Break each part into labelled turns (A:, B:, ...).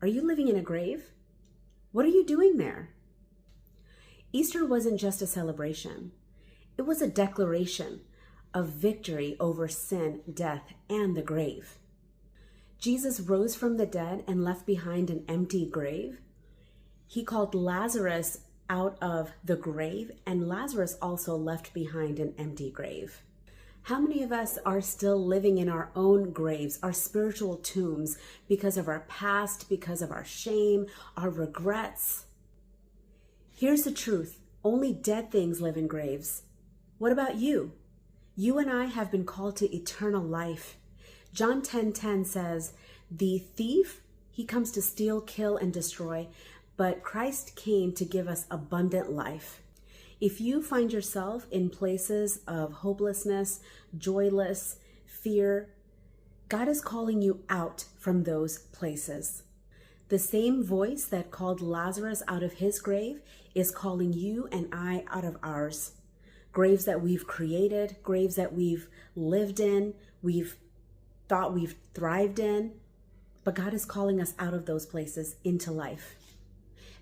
A: Are you living in a grave? What are you doing there? Easter wasn't just a celebration. It was a declaration of victory over sin, death, and the grave. Jesus rose from the dead and left behind an empty grave. He called Lazarus out of the grave, and Lazarus also left behind an empty grave. How many of us are still living in our own graves, our spiritual tombs, because of our past, because of our shame, our regrets? Here's the truth. Only dead things live in graves. What about you? You and I have been called to eternal life. John 10:10 says, "The thief, he comes to steal, kill, and destroy, but Christ came to give us abundant life." If you find yourself in places of hopelessness, joyless, fear, God is calling you out from those places. The same voice that called Lazarus out of his grave is calling you and I out of ours. Graves that we've created, graves that we've lived in, we've thought we've thrived in, but God is calling us out of those places into life.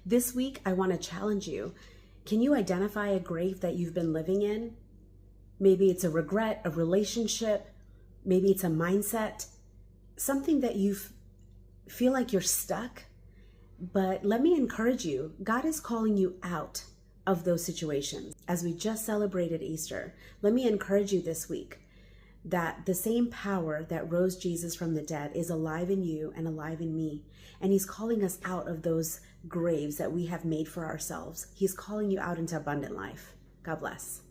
A: This week, I want to challenge you. Can you identify a grave that you've been living in? Maybe it's a regret, a relationship, maybe it's a mindset, something that you feel like you're stuck. But let me encourage you, God is calling you out of those situations. As we just celebrated Easter, let me encourage you this week that the same power that rose Jesus from the dead is alive in you and alive in me. And he's calling us out of those graves that we have made for ourselves. He's calling you out into abundant life. God bless.